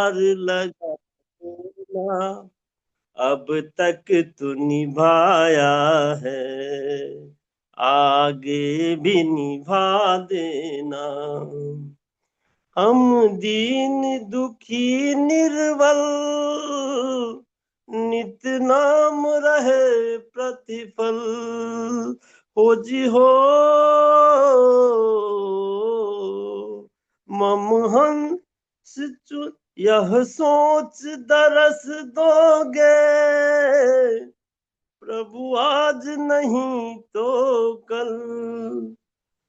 पार लगा देना, अब तक तू निभाया है, आगे भी निभा देना। हम दीन दुखी निर्बल, नित नाम रहे प्रतिफल, हो जी हो मम हंस चु यह सोच दरस दोगे, प्रभु आज नहीं तो कल,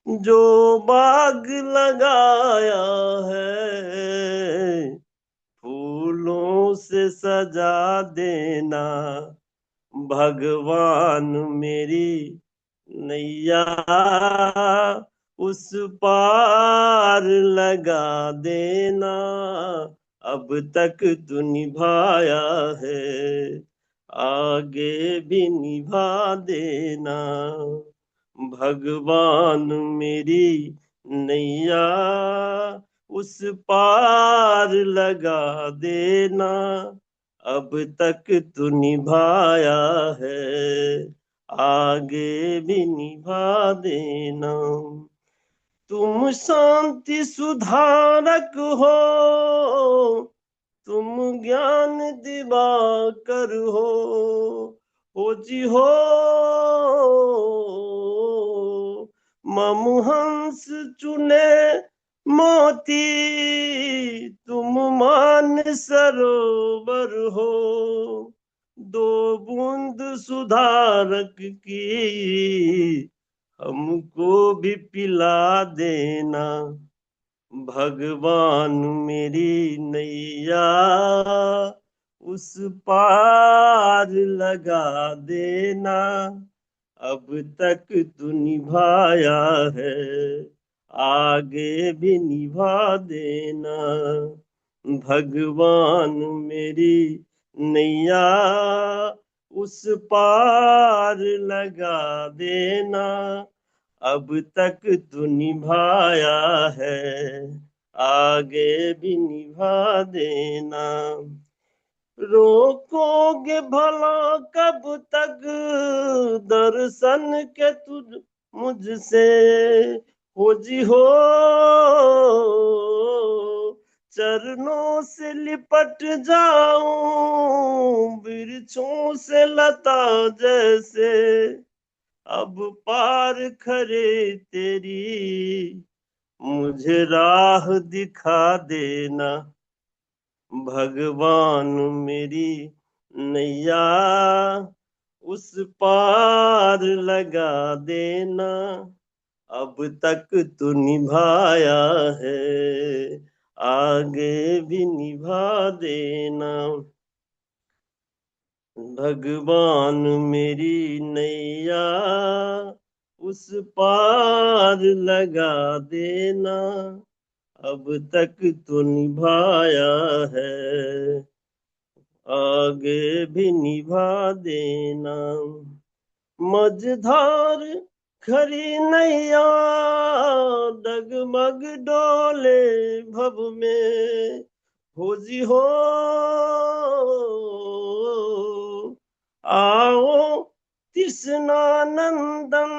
जो बाग लगाया है फूलों से सजा देना, भगवान मेरी नैया उस पार लगा देना, अब तक तू निभाया है, आगे भी निभा देना, भगवान मेरी नैया उस पार लगा देना, अब तक तू निभाया है, आगे भी निभा देना। तुम शांति सुधारक हो, तुम ज्ञान दिवाकर हो जी हो मम हंस चुने मोती, तुम मान सरोवर हो, दो बूंद सुधारक की हमको भी पिला देना, भगवान मेरी नैया उस पार लगा देना, अब तक तू निभाया है, आगे भी निभा देना, भगवान मेरी नैया उस पार लगा देना, अब तक तू निभाया है, आगे भी निभा देना। रोकोगे भला कब तक दर्शन के तुझ मुझसे, हो जी हो चरणों से लिपट जाऊं वृक्षों से लता जैसे, अब पार खरे तेरी मुझे राह दिखा देना, भगवान मेरी नैया उस पार लगा देना, अब तक तू निभाया है, आगे भी निभा देना, भगवान मेरी नैया उस पार लगा देना, अब तक तो निभाया है, आगे भी निभा देना। मझधार खरी नैया डगमग डोले भव में, हो जी हो आओ कृष्णानंदन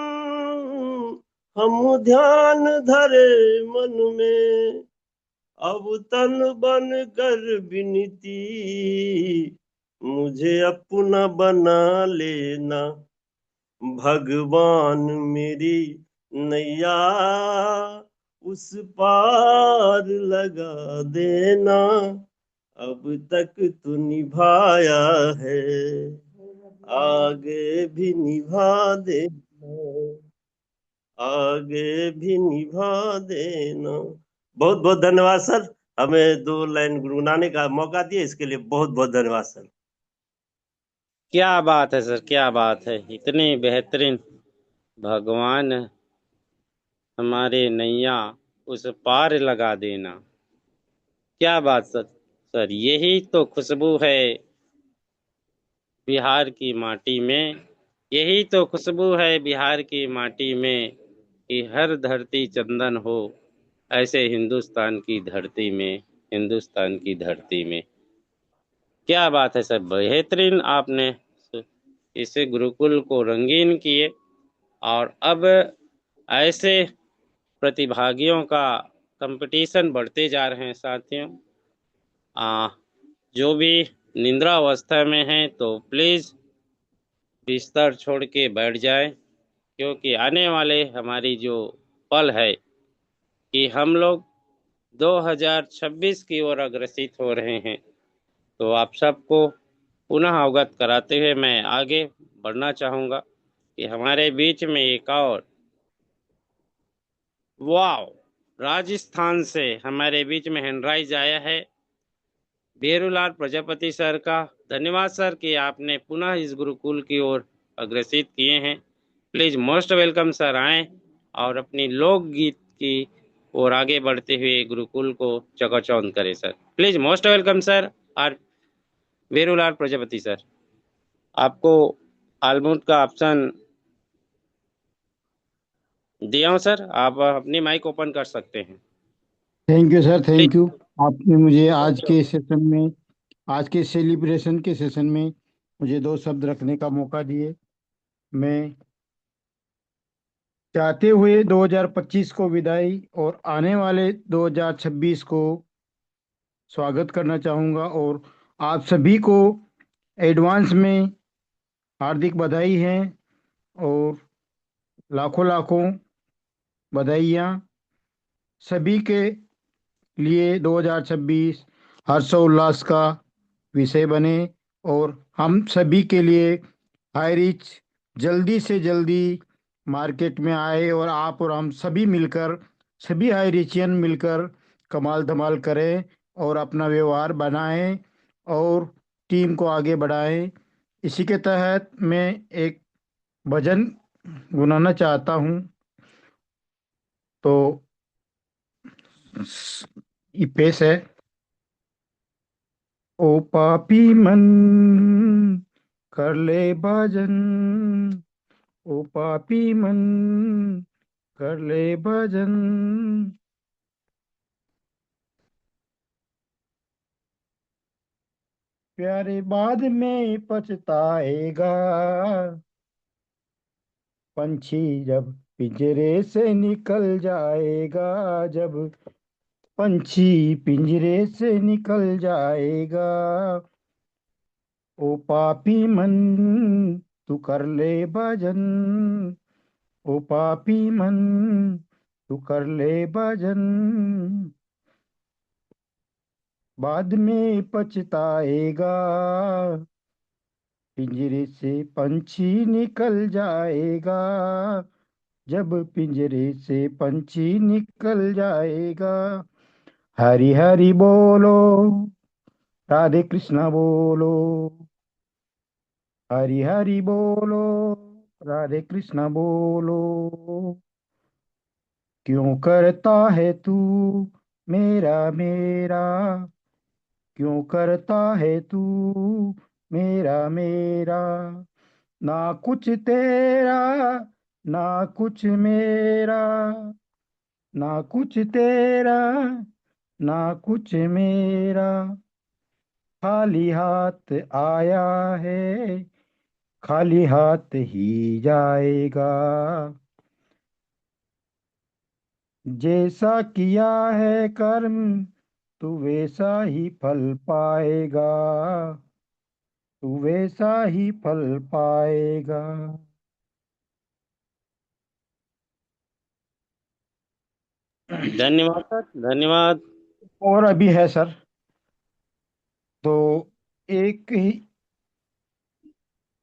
हम ध्यान धरे मन में, अब तन बन कर विनती मुझे अपना बना लेना, भगवान मेरी नैया उस पार लगा देना, अब तक तू निभाया है, आगे भी निभा देना, आगे भी निभा देना। बहुत बहुत धन्यवाद सर, हमें 2 लाइन गुनगुनाने का मौका दिया, इसके लिए बहुत बहुत धन्यवाद सर। क्या बात है सर, क्या बात है, इतनी बेहतरीन। भगवान हमारे नैया उस पार लगा देना। क्या बात सर, सर यही तो खुशबू है बिहार की माटी में, यही तो खुशबू है बिहार की माटी में, कि हर धरती चंदन हो ऐसे हिंदुस्तान की धरती में। हिंदुस्तान की धरती में। क्या बात है सर, बेहतरीन आपने इस गुरुकुल को रंगीन किए। और अब ऐसे प्रतिभागियों का कंपटीशन बढ़ते जा रहे हैं साथियों। जो भी निद्रा अवस्था में हैं तो प्लीज बिस्तर छोड़ के बैठ जाएं, क्योंकि आने वाले हमारी जो पल है कि हम लोग 2026 की ओर अग्रसित हो रहे हैं। तो आप सबको पुनः अवगत कराते हुए मैं आगे बढ़ना चाहूंगा कि हमारे बीच में एक और वाव, राजस्थान से हमारे बीच में हैंडराइज आया है बेरूलाल प्रजापति सर का। धन्यवाद सर कि आपने पुनः इस गुरुकुल की ओर अग्रसित किए हैं। प्लीज मोस्ट वेलकम सर, आए और अपनी लोकगीत की ओर आगे बढ़ते हुए गुरुकुल को चकाचौंध करें sir. Please most welcome sir. और बेरूलाल प्रजापति सर, आपको आलमूट का ऑप्शन दिया हूं सर, आप अपनी माइक ओपन कर सकते हैं thank you sir, please. Thank you. आपने मुझे आज के सेलिब्रेशन के सेशन में मुझे दो शब्द रखने का मौका दिए। मैं चाहते हुए 2025 को विदाई और आने वाले 2026 को स्वागत करना चाहूँगा, और आप सभी को एडवांस में हार्दिक बधाई है और लाखों लाखों बधाइयाँ। सभी के लिए 2026 हर्षोल्लास का विषय बने और हम सभी के लिए हाई रिच जल्दी से जल्दी मार्केट में आए और आप और हम सभी मिलकर, सभी हाई रिचियन मिलकर कमाल धमाल करें और अपना व्यवहार बनाएं और टीम को आगे बढ़ाएं। इसी के तहत मैं एक भजन गुनगुनाना चाहता हूं। तो ये पेश है। ओ पापी मन कर ले भजन, ओ पापी मन कर ले भजन, प्यारे बाद में पछताएगा, पंछी जब पिंजरे से निकल जाएगा, जब पंछी पिंजरे से निकल जाएगा। ओ पापी मन तू कर ले भजन, ओ पापी मन तू कर ले भजन, बाद में पछताएगा, पिंजरे से पंछी निकल जाएगा, जब पिंजरे से पंछी निकल जाएगा। हरि हरि बोलो, राधे कृष्णा बोलो, हरि हरि बोलो, राधे कृष्णा बोलो। क्यों करता है तू मेरा मेरा, क्यों करता है तू मेरा मेरा, ना कुछ तेरा ना कुछ मेरा, ना कुछ तेरा ना कुछ मेरा, खाली हाथ आया है खाली हाथ ही जाएगा, जैसा किया है कर्म तू वैसा ही फल पाएगा, तू वैसा ही फल पाएगा। धन्यवाद सर, धन्यवाद। और अभी है सर, तो एक ही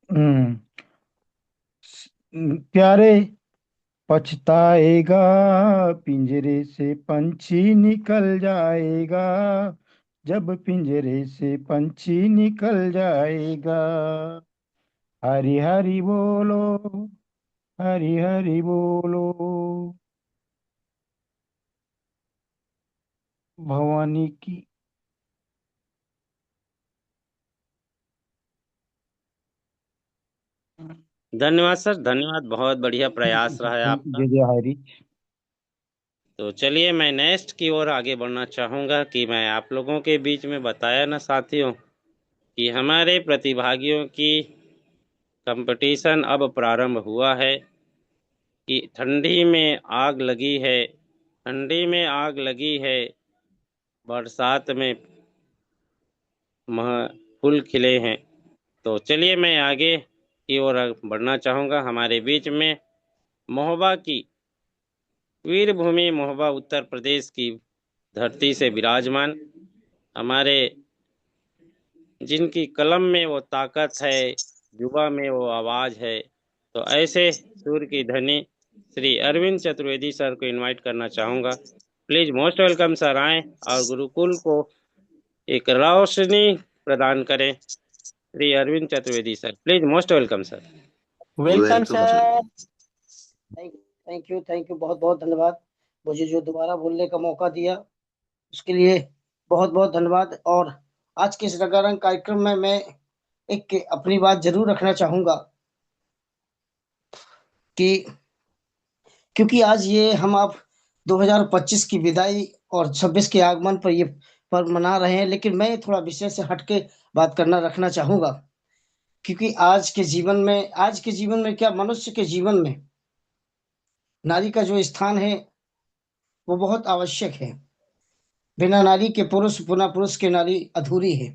हम्म, प्यारे पछताएगा, पिंजरे से पंछी निकल जाएगा, जब पिंजरे से पंछी निकल जाएगा। हरि हरि बोलो, हरि हरि बोलो, भवानी की धन्यवाद सर, धन्यवाद। बहुत बढ़िया प्रयास रहा है आपका। जय जय हरि। तो चलिए मैं नेक्स्ट की ओर आगे बढ़ना चाहूँगा कि मैं आप लोगों के बीच में बताया ना साथियों कि हमारे प्रतिभागियों की कंपटीशन अब प्रारंभ हुआ है कि ठंडी में आग लगी है, ठंडी में आग लगी है, बरसात में फूल खिले हैं। तो चलिए मैं आगे की ओर बढ़ना चाहूँगा। हमारे बीच में महोबा की वीरभूमि महोबा उत्तर प्रदेश की धरती से विराजमान हमारे जिनकी कलम में वो ताकत है, जुबा में वो आवाज है, तो ऐसे सुर की धनी श्री अरविंद चतुर्वेदी सर को इनवाइट करना चाहूँगा। प्लीज मोस्ट वेलकम सर आए और गुरुकुल को एक रोशनी प्रदान करें। Shri Arvind Chaturvedi sir, please most welcome sir. Welcome sir. Thank you बहुत बहुत धन्यवाद। मुझे जो दोबारा बोलने का मौका दिया उसके लिए बहुत बहुत धन्यवाद। और आज के इस रंगारंग कार्यक्रम में मैं एक अपनी बात जरूर रखना चाहूंगा कि क्योंकि आज ये हम आप 2025 की विदाई और 26 के आगमन पर ये पर्व मना रहे हैं, लेकिन मैं थोड़ा विषय से हटके बात करना रखना चाहूंगा। क्योंकि आज के जीवन में क्या, मनुष्य के जीवन में नारी का जो स्थान है वो बहुत आवश्यक है। बिना नारी के पुरुष के नारी अधूरी है।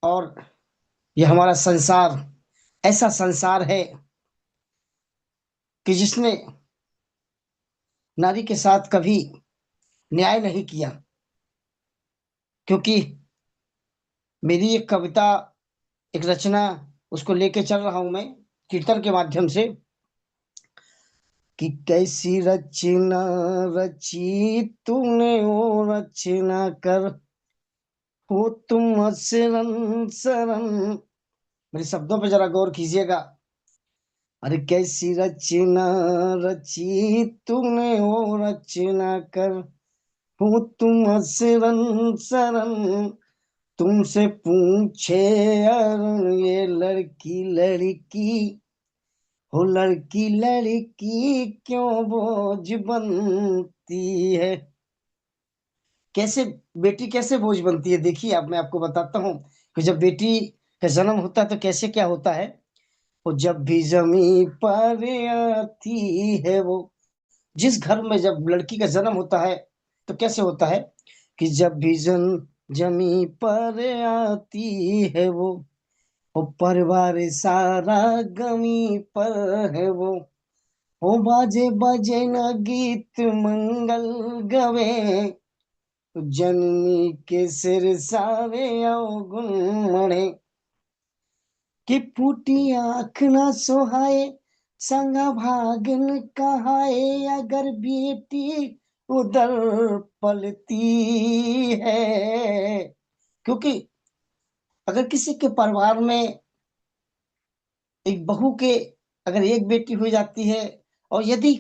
और यह हमारा संसार ऐसा संसार है कि जिसने नारी के साथ कभी न्याय नहीं किया। क्योंकि मेरी एक कविता, एक रचना, उसको लेके चल रहा हूं मैं कीर्तन के माध्यम से कि कैसी रचना रची तूने ओ रचना कर हो तुम शरण शरण। मेरे शब्दों पे जरा गौर कीजिएगा। अरे कैसी रचना रची तूने ओ रचना कर हो तुम शरण शरण। तुमसे पूछे अरुण ये लड़की लड़की हो लड़की लड़की क्यों बोझ बनती है। कैसे बेटी कैसे बोझ बनती है, देखिए अब मैं आपको बताता हूँ कि जब बेटी का जन्म होता है तो कैसे क्या होता है। वो जब भी जमी पर आती है, वो जिस घर में जब लड़की का जन्म होता है तो कैसे होता है कि जब भी जमी पर आती है वो परिवार सारा गमी पर है वो बाजे बाजे न गीत मंगल गवे जननी के सिर सारे अवगुण मणे कि फूटी आँख न सोहाए संगा भागन कहाए अगर बेटी उधर पलती है। क्योंकि अगर किसी के परिवार में एक बहू के अगर एक बेटी हो जाती है और यदि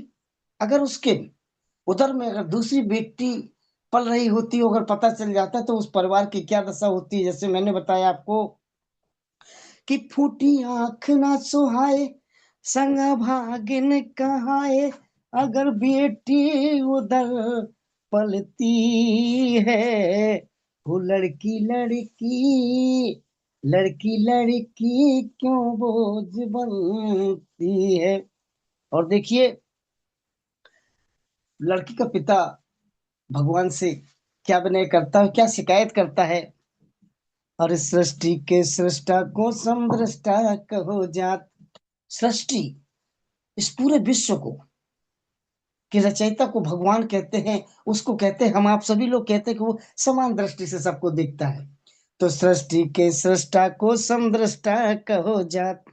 अगर उसके उधर में अगर दूसरी बेटी पल रही होती है, अगर पता चल जाता है तो उस परिवार की क्या दशा होती है। जैसे मैंने बताया आपको कि फूटी आंख ना सुहाए संगा भागिन कहाए अगर बेटी उधर पलती है वो लड़की लड़की लड़की लड़की क्यों बोझ बनती है। और देखिए लड़की का पिता भगवान से क्या विनय करता है, क्या शिकायत करता है। और सृष्टि के सृष्टा को समदृष्टा कहो जात। सृष्टि इस पूरे विश्व को के रचयिता को भगवान कहते हैं, उसको कहते हैं, हम आप सभी लोग कहते हैं कि वो समान दृष्टि से सबको देखता है। तो सृष्टि के सृष्टा को समदृष्टा कहो जात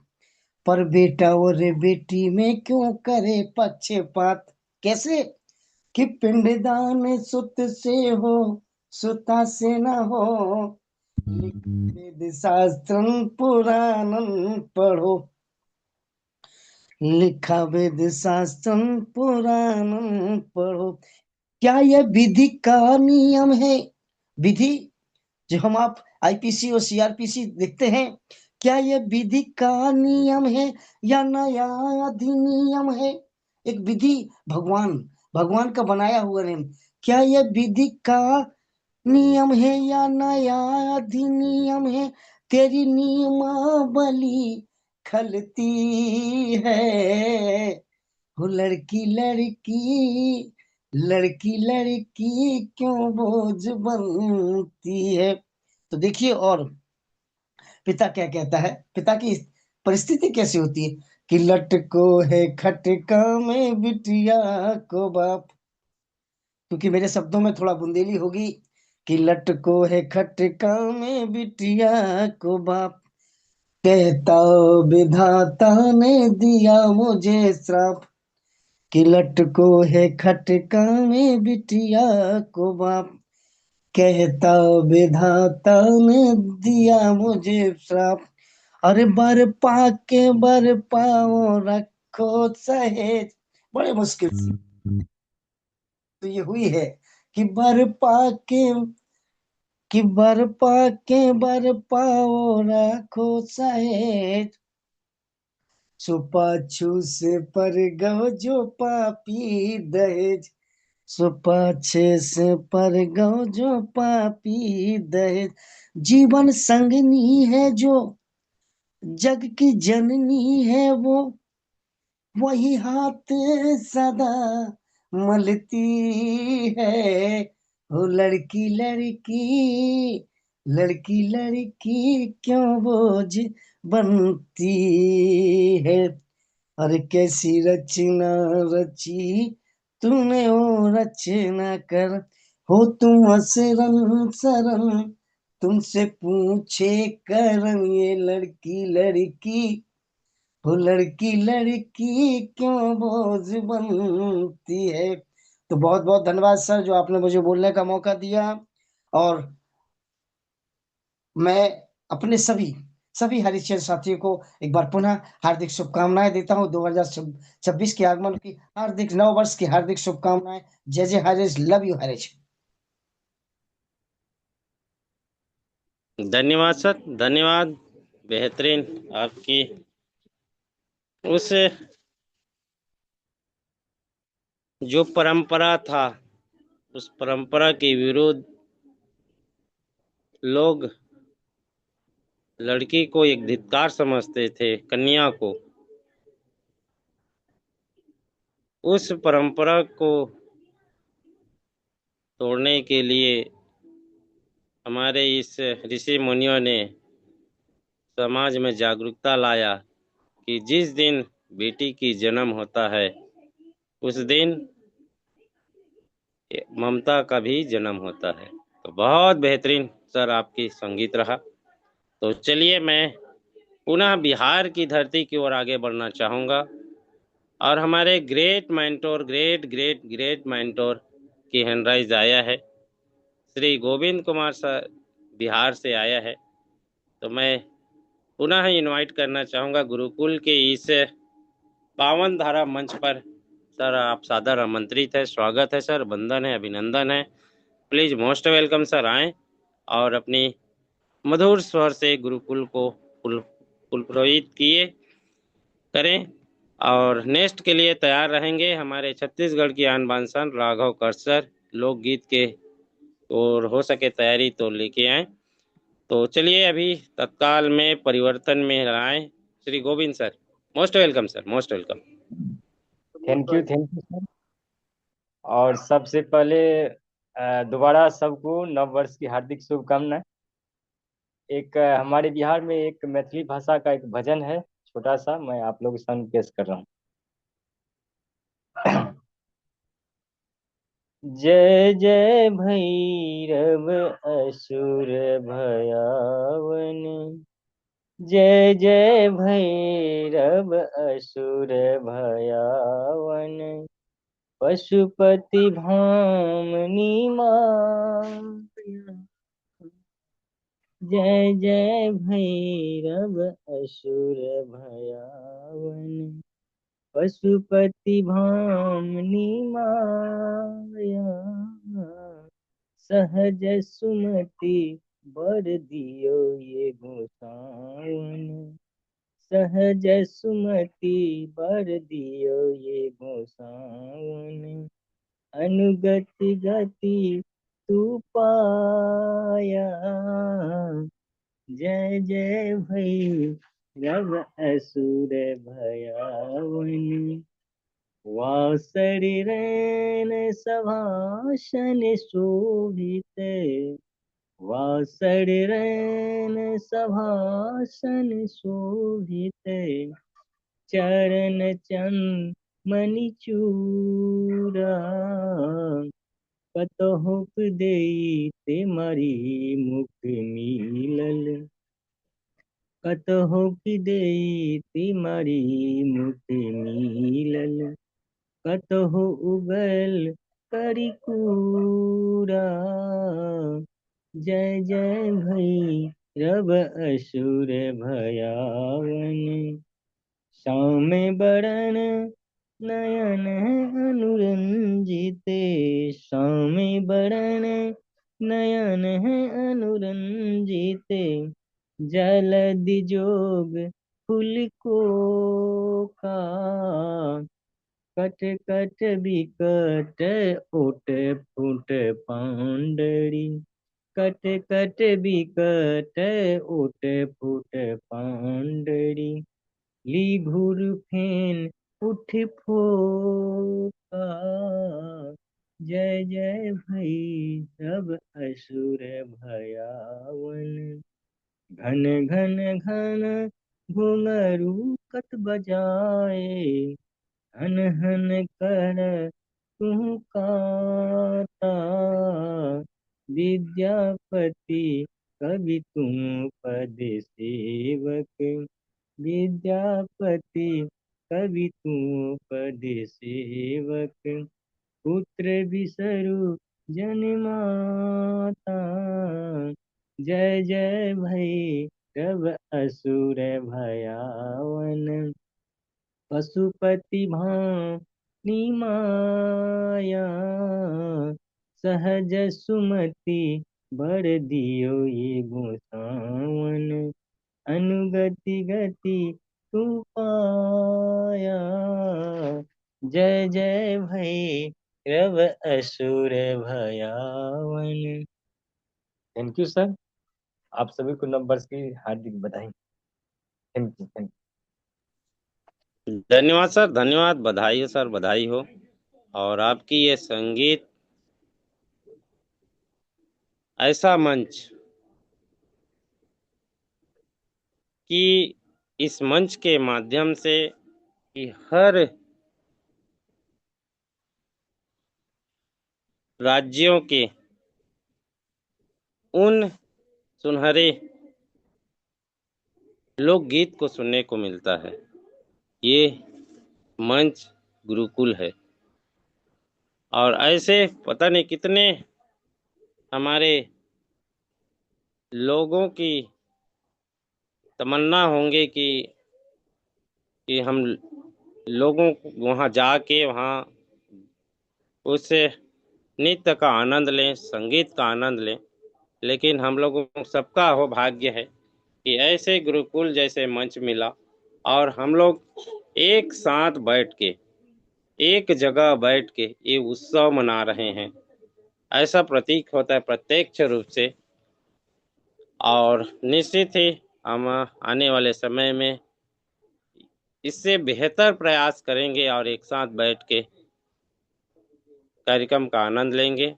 पर बेटा और बेटी में क्यों करे पक्षपात। कैसे कि पिंडदान सुत से हो सुता से न हो वेद शास्त्रम पुराणम पढ़ो लिखा वेद शास्त्रम पुराणम पढ़ो। क्या यह विधि का नियम है। विधि जो हम आप आईपीसी और सीआरपीसी देखते हैं, क्या यह विधि का नियम है या नया अधिनियम है। एक विधि भगवान भगवान का बनाया हुआ नियम। क्या यह विधि का नियम है या नया अधिनियम है? तेरी नियमावली खलती है। वो लड़की लड़की लड़की लड़की क्यों बोझ बनती है? तो देखिए, और पिता क्या कहता है, पिता की परिस्थिति कैसी होती है कि लटको है खटका में बिटिया को बाप। क्योंकि मेरे शब्दों में थोड़ा बुंदेली होगी कि लटको है खटका में बिटिया को बाप, कहता विधाता ने दिया मुझे श्राप कि लटको है खटका में बिटिया को बाप, कहता विधाता ने दिया मुझे श्राप। अरे बर पाके बर पाओ रखो सहेज, बड़े मुश्किल से तो ये हुई है कि बर पाके कि बर पाके बर पाओ रखो सहेज, सुपाछू से पर गो जो पापी दहेज, सुपाछे से पर गो जो पापी दहेज। जीवन संगनी है जो जग की जननी है, वो वही हाथ सदा मलती है। वो लड़की लड़की लड़की लड़की क्यों बोझ बनती है? अरे कैसी रचना रची तूने ओ रचना कर, हो तुम असरन सरन तुमसे पूछे करन, ये लड़की लड़की वो लड़की लड़की क्यों बोझ बनती है? तो बहुत बहुत धन्यवाद सर, जो आपने मुझे बोलने का मौका दिया। और मैं अपने सभी सभी हरिश्चंद्र साथियों को एक बार पुनः हार्दिक शुभकामनाएं देता हूँ। 2026 के आगमन की हार्दिक, नव वर्ष की हार्दिक शुभकामनाएं। जय जय हरीश, लव यू हरीश। धन्यवाद सर, धन्यवाद। बेहतरीन आपकी उस जो परंपरा था, उस परंपरा के विरुद्ध लोग लड़की को एक धिक्कार समझते थे, कन्या को। उस परंपरा को तोड़ने के लिए हमारे इस ऋषि मुनियों ने समाज में जागरूकता लाया कि जिस दिन बेटी की जन्म होता है उस दिन ममता का भी जन्म होता है। तो बहुत बेहतरीन सर आपकी संगीत रहा। तो चलिए मैं पुनः बिहार की धरती की ओर आगे बढ़ना चाहूँगा और हमारे great mentor, great great great mentor की हैंडराइज आया है। श्री गोविंद कुमार सर बिहार से आया है। तो मैं पुनः इनवाइट करना चाहूँगा गुरुकुल के इस पावन धारा मंच पर। सर आप सादर आमंत्रित है, स्वागत है सर, वंदन है, अभिनंदन है। प्लीज मोस्ट वेलकम सर, आएँ और अपनी मधुर स्वर से गुरुकुल को पुलकित किए करें। और नेक्स्ट के लिए तैयार रहेंगे हमारे छत्तीसगढ़ की आन बान शान राघव कर सर, लोकगीत के और हो सके तैयारी तो लेके आए। तो चलिए अभी तत्काल में परिवर्तन में आए Shri Govind sir. Most welcome sir, most welcome. Thank you sir. और सबसे पहले दोबारा सबको नव वर्ष की हार्दिक शुभकामनाएं। एक हमारे बिहार में एक मैथिली भाषा का एक भजन है, छोटा सा, मैं आप लोगों के सामने पेश कर रहा हूँ। जय जय भैरव असुर भयावन, जय जय भैरव असुर भयावन, पशुपति भामिनी माया, जय जय भैरव असुर भयावन, पशुपति भामिनी माया, सहज सुमति बर दियो ये गोसाउन, सहज सुमति बर दियो ये गोसाउन, अनुगति गति तू पाया, जय जय भई रव असुर भयावन, वासरि रैन सभासन शोभित, वासरि रैन सभासन शोभित, चरण चंद मणिचूरा, कतहुक देई ते मरी मुख मीलल, कतहुक देई ते मरी मुख मीलल, कतहु उगल करिकूरा, जय जय भई रब असुर भयावन, श्याम बरन नयन अनुरंजिते, श्याम बरन नयन अनुरंजिते, जलधि जोग फुल को का, कट कट बिकट ओट फुट पांडरी, कट कट बिकट ओट फुट पांडरी, ली घुर फेन उठ फोका, जय जय भई सब असुर भयावन, घन घन घन घुंघरू कत बजाए, हन हन कर तुम काता, विद्यापति कवि तुम पद सेवक, विद्यापति कवि तुम पद सेवक, पुत्र बिसरु जन माता, जय जय भई तब असुर भयावन, पशुपति भानि माया, सहज सुमति बर दियो ये गोसावन, अनुगति गति तू पाया, जय जय भई रव असुर भयावन। थैंक यू सर, आप सभी को नववर्ष की हार्दिक बधाई। Thank you, thank you. धन्यवाद सर, धन्यवाद, बधाई हो सर, बधाई हो। और आपकी ये संगीत ऐसा मंच कि इस मंच के माध्यम से कि हर राज्यों के उन सुनहरे लोकगीत को सुनने को मिलता है। ये मंच गुरुकुल है और ऐसे पता नहीं कितने हमारे लोगों की तमन्ना होंगे कि हम लोगों को वहाँ जाके वहाँ उस नृत्य का आनंद लें, संगीत का आनंद लें। लेकिन हम लोगों को सबका हो भाग्य है कि ऐसे गुरुकुल जैसे मंच मिला और हम लोग एक साथ बैठ के एक जगह बैठ के ये उत्सव मना रहे हैं। ऐसा प्रतीक होता है प्रत्यक्ष रूप से। और निश्चित ही हम आने वाले समय में इससे बेहतर प्रयास करेंगे और एक साथ बैठ के कार्यक्रम का आनंद लेंगे।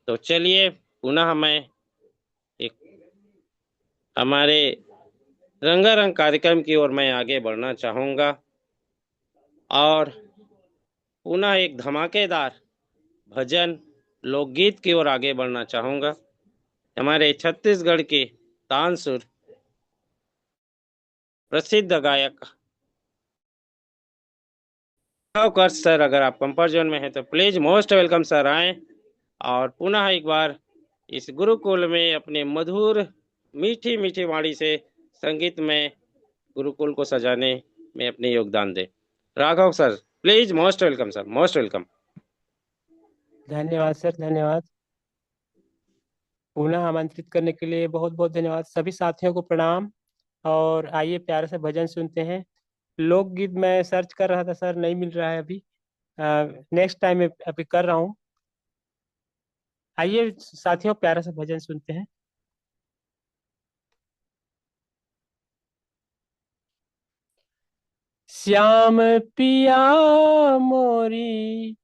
तो चलिए पुनः मैं एक हमारे रंगारंग कार्यक्रम की ओर मैं आगे बढ़ना चाहूँगा और पुनः एक धमाकेदार भजन लोकगीत की ओर आगे बढ़ना चाहूँगा। हमारे छत्तीसगढ़ के तानसुर प्रसिद्ध गायक कर सर, अगर आप कंफर्ट जोन में हैं तो प्लीज मोस्ट वेलकम सर आए और पुनः एक बार इस गुरुकुल में अपने मधुर मीठी मीठी वाणी से संगीत में गुरुकुल को सजाने में अपने योगदान दे। Raghav sir please, most welcome sir, most welcome. धन्यवाद सर, धन्यवाद। पुनः आमंत्रित करने के लिए बहुत बहुत धन्यवाद। सभी साथियों को प्रणाम और आइए प्यारे से भजन सुनते हैं। लोकगीत मैं सर्च कर रहा था सर, नहीं मिल रहा है अभी। नेक्स्ट टाइम अभी कर रहा हूँ। आइए साथियों, प्यारा सा भजन सुनते हैं। श्याम पिया मोरी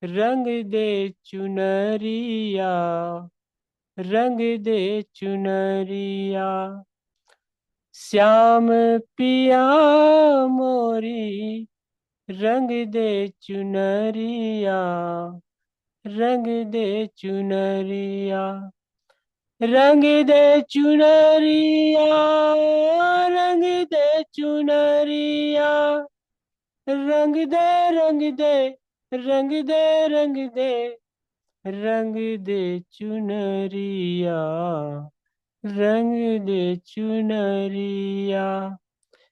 रंग दे चुनरिया, रंग दे चुनरिया। श्याम पिया मोरी रंग दे चुनरिया, रंग दे चुनरिया। रंग दे चुनरिया, रंग दे चुनरिया। रंग दे, रंग दे, रंग दे, रंग दे, रंग दे चुनरिया, रंग दे चुनरिया।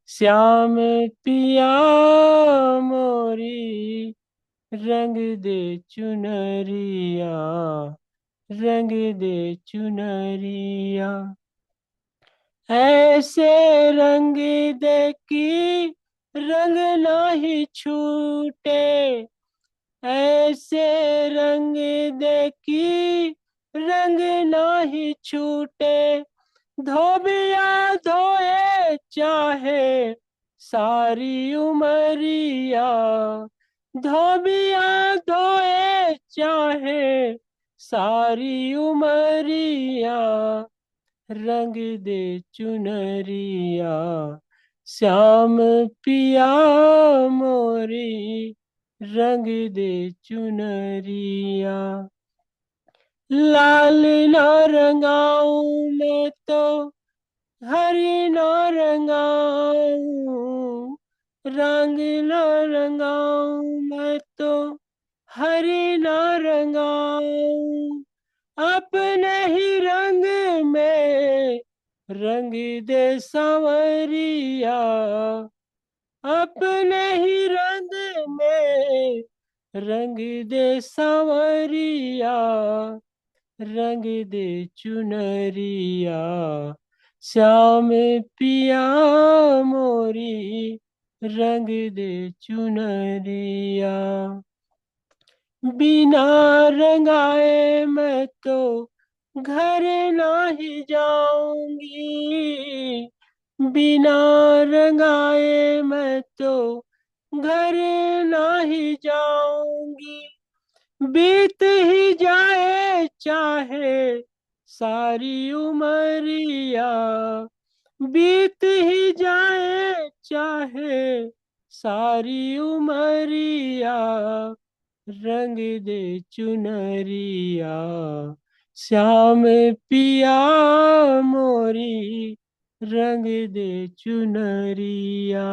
श्याम पिया मोरी रंग दे चुनरिया, रंग दे चुनरिया। ऐसे रंग दे कि रंग नाही छूटे, ऐसे रंग दे कि रंग नाही छूटे। धोबिया धोए चाहे सारी उमरिया, धोबिया धोए चाहे सारी उमरिया। रंग दे चुनरिया, श्याम पिया मोरी रंग दे चुनरिया। लाल न रंगाऊं मैं तो हरी न रंगाऊं, रंग न रंगाऊं मैं तो हरी न रंगाऊं। अपने ही रंग में रंग दे सांवरिया, अपने ही रंग में रंग दे सांवरिया। रंग दे चुनरिया, श्याम पिया मोरी रंग दे चुनरिया। बिना रंगाए मैं तो घर नहीं जाऊंगी, बिना रंगाए मैं तो घर नहीं जाऊंगी। बीत ही जाए चाहे सारी उमरिया, बीत ही जाए चाहे सारी उमरिया। रंग दे चुनरिया, श्याम पिया मोरी रंग दे चुनरिया।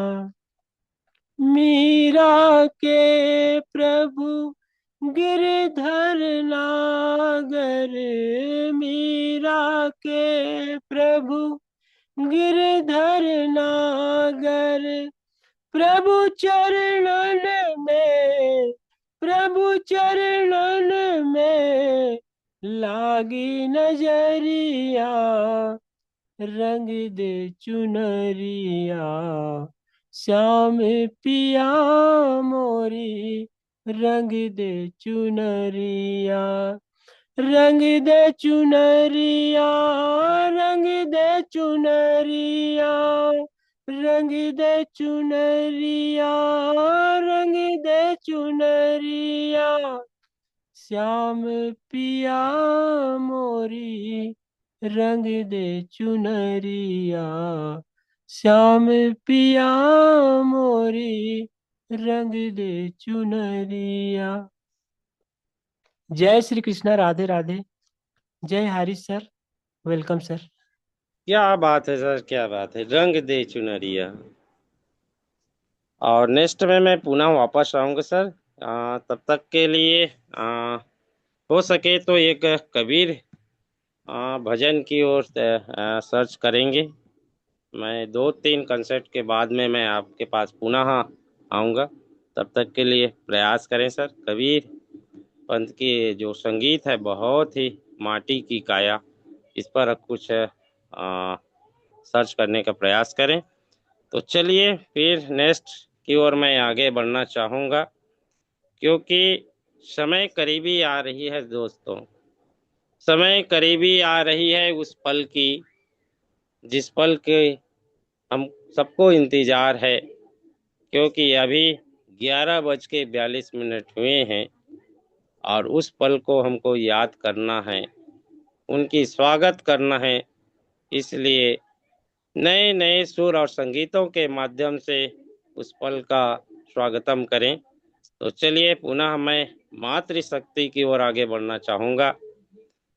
मीरा के प्रभु गिरधर नागर, मीरा के प्रभु गिरधर नागर। प्रभु चरणन में, प्रभु चरणन में लागी नजरिया। रंग दे चुनरिया, श्याम पिया मोरी रंग दे चुनरिया। रंग दे चुनरिया, रंग दे चुनरिया। रंग दे चुनरिया, रंग दे चुनरिया। श्याम पिया मोरी रंग दे चुनरिया, श्याम पिया मोरी रंग दे चुनरिया। जय श्री कृष्णा, राधे राधे। जय हरि सर, वेलकम सर। क्या बात है सर, क्या बात है, रंग दे चुनरिया। और नेक्स्ट में मैं पुनः वापस आऊँगा सर। तब तक के लिए हो सके तो एक कबीर भजन की ओर सर्च करेंगे। मैं 2-3 कंसर्ट के बाद में मैं आपके पास पुनः आऊँगा। तब तक के लिए प्रयास करें सर। कबीर पंथ की जो संगीत है बहुत ही माटी की काया, इस पर कुछ सर्च करने का प्रयास करें। तो चलिए फिर नेक्स्ट की ओर मैं आगे बढ़ना चाहूँगा, क्योंकि समय करीबी आ रही है दोस्तों। समय करीबी आ रही है उस पल की, जिस पल के हम सबको इंतजार है, क्योंकि अभी 11:42 हुए हैं और उस पल को हमको याद करना है, उनकी स्वागत करना है। इसलिए नए नए सुर और संगीतों के माध्यम से उस पल का स्वागतम करें। तो चलिए पुनः मैं मातृशक्ति की ओर आगे बढ़ना चाहूँगा।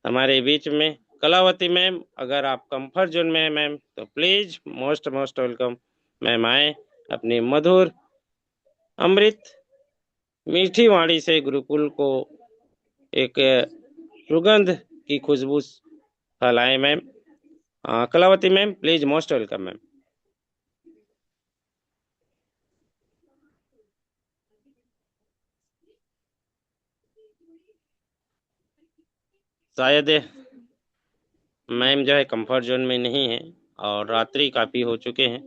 हमारे बीच में कलावती मैम, अगर आप कंफर्ट जोन में हैं मैम, तो please most most welcome ma'am आए, अपनी मधुर अमृत मीठी वाणी से गुरुकुल को एक सुगंध की खुशबू फैलाए ma'am. Kalavati ma'am please most welcome ma'am. शायद मैम जो है कंफर्ट जोन में नहीं है और रात्रि काफ़ी हो चुके हैं।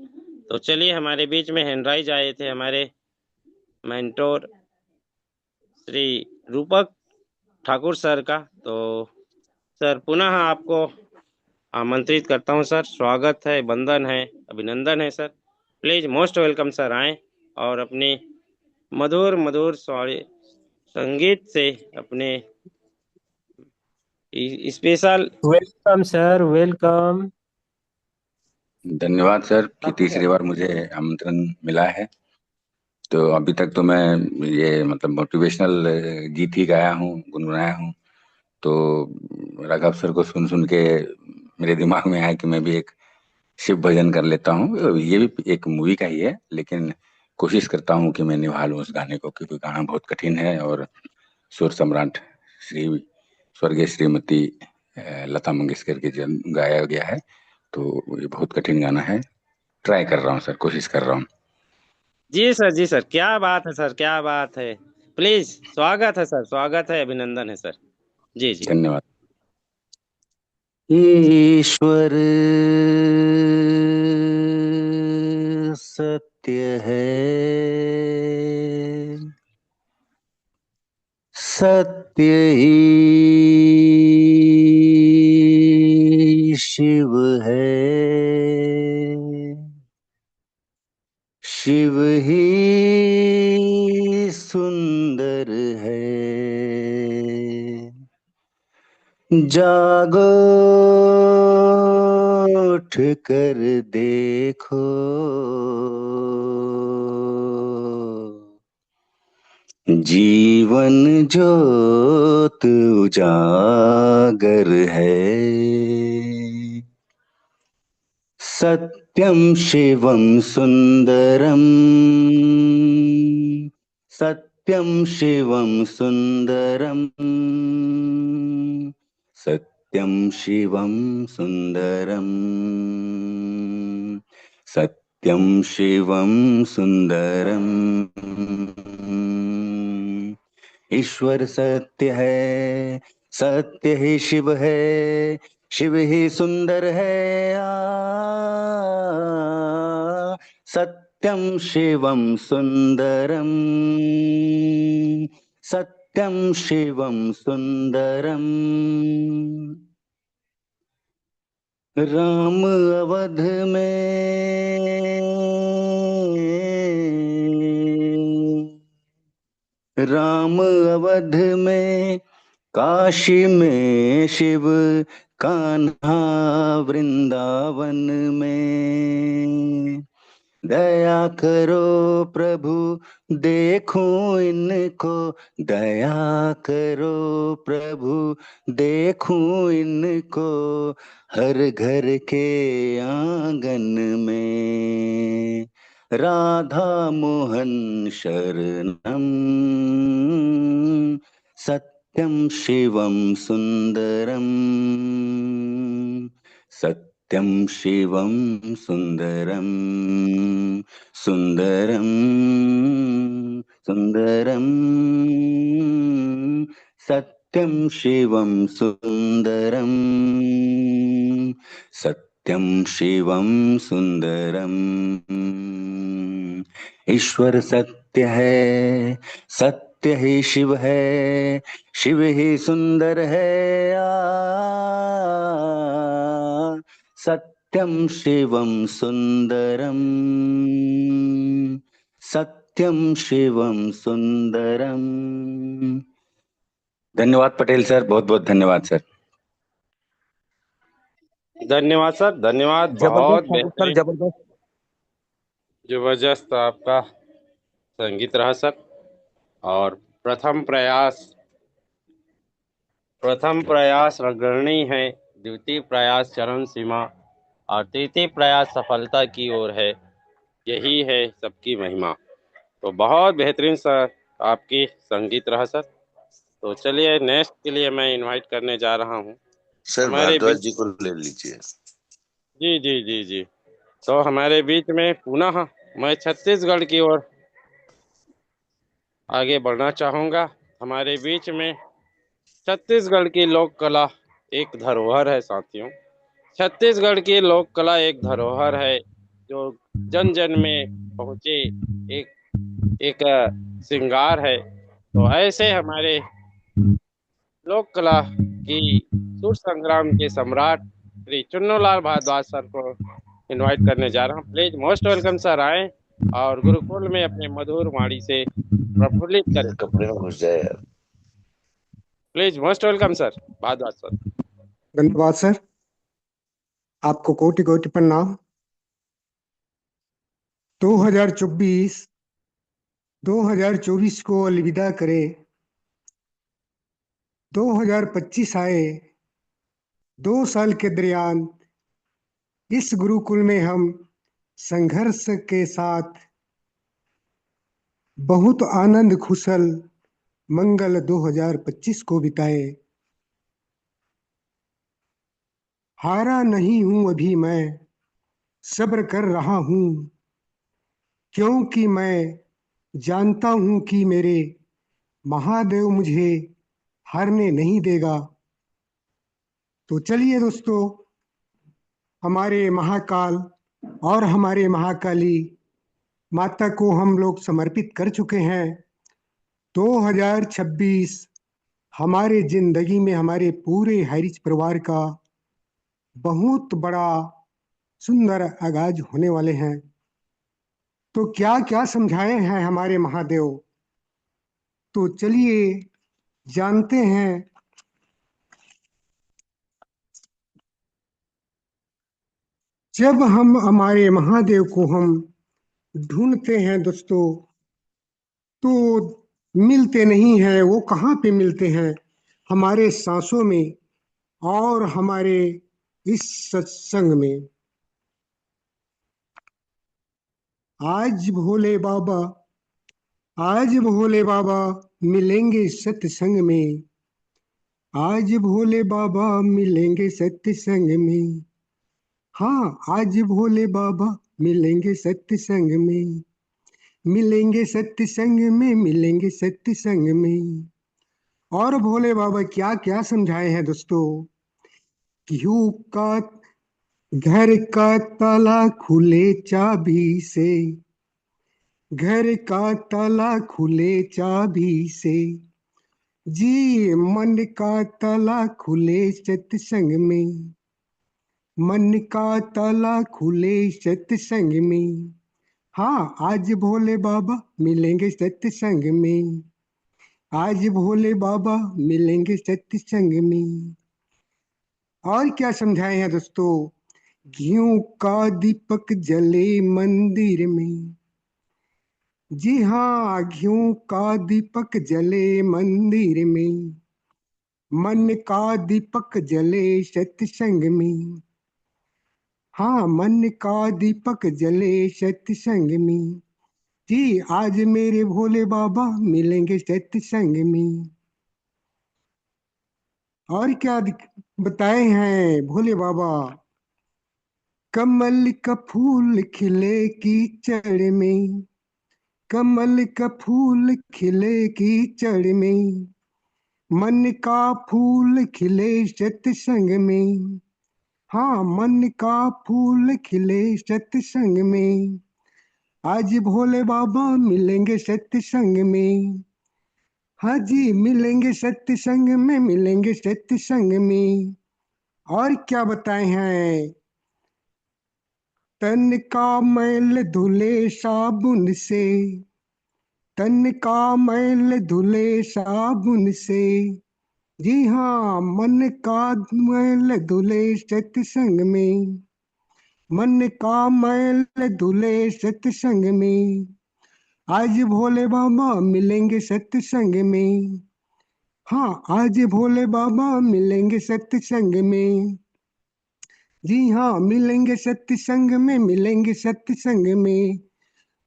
तो चलिए, हमारे बीच में हैंडराइज आए थे हमारे मेंटोर श्री रूपक ठाकुर सर का। तो सर पुनः आपको आमंत्रित करता हूं सर, स्वागत है, वंदन है, अभिनंदन है sir. Please most welcome sir, आए और अपनी मधुर मधुर संगीत से अपने स्पेशल वेलकम सर, वेलकम। धन्यवाद सर कि तीसरी बार मुझे आमंत्रण मिला है। तो अभी तक तो मैं ये मतलब मोटिवेशनल गीत ही गाया हूँ, गुनगुनाया हूँ। तो राघव सर को सुन सुन के मेरे दिमाग में आया कि मैं भी एक शिव भजन कर लेता हूँ। ये भी एक मूवी का ही है, लेकिन कोशिश करता हूँ कि मैं निभा लूँ उस गाने को, क्योंकि गाना बहुत कठिन है और सुर सम्राट श्री स्वर्गीय श्रीमती लता मंगेशकर के जन्म गाया गया है। तो ये बहुत कठिन गाना है। ट्राई कर रहा हूँ सर, कोशिश कर रहा हूँ। जी सर, जी सर, क्या बात है सर, क्या बात है। प्लीज स्वागत है सर, स्वागत है, अभिनंदन है सर। जी जी धन्यवाद। ईश्वर सत्य है, सत्य ही शिव है, शिव ही सुंदर है। जागो उठ कर देखो, जीवन ज्योत उजागर है। सत्यम शिवम सुंदरम, सत्यम शिवम सुंदरम, सत्यम शिवम सुंदरम, सत्यम शिवम सुंदरम। ईश्वर सत्य है, सत्य ही शिव है, शिव ही सुंदर है। सत्यम शिवम सुंदरम, सत्यम शिवम सुंदरम। राम अवध में, राम अवध में, काशी में शिव, कान्हा वृंदावन में। दया करो प्रभु देखूं इनको, दया करो प्रभु देखूं इनको, हर घर के आंगन में। राधा मोहन शरणम, सत्यम शिवम सुंदरम, सत्यम शिवम सुंदरम, सुंदरम सुंदरम, सत्यम शिवम सुंदरम, सत्यम शिवम सुंदरम। ईश्वर सत्य है, सत्य सत्य ही शिव है, शिव ही सुंदर है। सत्यम शिवम सुंदरम, सत्यम शिवम सुंदरम। धन्यवाद पटेल सर, बहुत बहुत धन्यवाद सर। धन्यवाद सर, धन्यवाद, बहुत जबरदस्त सर, बेहतरीन, जबरदस्त। जबरदस्त आपका संगीत रहा सर। और प्रथम प्रयास अग्रणी है, द्वितीय प्रयास चरम सीमा और तृतीय प्रयास सफलता की ओर है। यही है सबकी महिमा। तो बहुत बेहतरीन सर आपकी संगीत रहा सर। तो चलिए नेक्स्ट के लिए मैं इनवाइट करने जा रहा हूँ सर हमारे भारद्वाज बीच। जी को ले लीजिए। जी जी जी जी। तो हमारे बीच में पुनः मैं छत्तीसगढ़ की ओर आगे बढ़ना चाहूँगा। हमारे बीच में छत्तीसगढ़ की लोक कला एक धरोहर है साथियों। छत्तीसगढ़ की लोक कला एक धरोहर है जो जन जन में पहुँचे, एक श्रृंगार है। तो ऐसे हमारे लोक कला की सुर संग्राम के सम्राट श्री चुन्नूलाल भारद्वाज सर को इनवाइट करने जा रहा हूँ। प्लीज मोस्ट वेलकम सर, आए और गुरुकुल में अपने मधुर वाणी से प्रफुल्लित करें। कपड़े में घुस जाए यार। Please most welcome sir Bhardwaj sir. धन्यवाद सर, आपको कोटि कोटि प्रणाम। 2024 को अलविदा करे, 2025 आए। 2 साल के दरमियान इस गुरुकुल में हम संघर्ष के साथ बहुत आनंद कुशल मंगल 2025 को बिताए। हारा नहीं हूं अभी मैं, सब्र कर रहा हूं, क्योंकि मैं जानता हूं कि मेरे महादेव मुझे हारने नहीं देगा। तो चलिए दोस्तों, हमारे महाकाल और हमारे महाकाली माता को हम लोग समर्पित कर चुके हैं। 2026 हमारे जिंदगी में हमारे पूरे हैरिज परिवार का बहुत बड़ा सुंदर आगाज होने वाले हैं। तो क्या क्या समझाए हैं हमारे महादेव, तो चलिए जानते हैं। जब हम हमारे महादेव को हम ढूंढते हैं दोस्तों, तो मिलते नहीं हैं। वो कहाँ पे मिलते हैं? हमारे सांसों में और हमारे इस सत्संग में। आज भोले बाबा, आज भोले बाबा मिलेंगे सत्संग में। आज भोले बाबा मिलेंगे सत्संग में। हाँ, आज भोले बाबा मिलेंगे सत्संग में, मिलेंगे सत्संग में, मिलेंगे सत्संग में। और भोले बाबा क्या क्या समझाए हैं दोस्तों? घी का घर का ताला खुले चाबी से, घर का ताला खुले चाबी से। जी, मन का ताला खुले सत्संग में, मन का ताला खुले सत्संग में। हाँ, आज भोले बाबा मिलेंगे सत्संग में, आज भोले बाबा मिलेंगे सत्संग में। और क्या समझाए हैं दोस्तों? घी का दीपक जले मंदिर में। जी हाँ, घी का दीपक जले मंदिर में, मन का दीपक जले सत्संग में। हाँ, मन का दीपक जले सत्संग में। जी, आज मेरे भोले बाबा मिलेंगे सत्संग में। और क्या बताए हैं भोले बाबा? कमल का फूल खिले कीचड़ में, कमल का फूल खिले कीचड़ में, मन का फूल खिले सत्संग में। हाँ, मन का फूल खिले सत्संग में। आज भोले बाबा मिलेंगे सत्संग में, हाँ जी, मिलेंगे सत्संग में, मिलेंगे सत्संग में। और क्या बताए हैं? तन का मैल धुले साबुन से, तन का मैल धुले साबुन से। जी हाँ, मन का मैल धुले सत्संग में, मन का मैल धुले सत्संग में। आज भोले बाबा मिलेंगे सत्संग में। हाँ, आज भोले बाबा मिलेंगे सत्संग में। जी हाँ, मिलेंगे सत्संग में, मिलेंगे सत्संग में।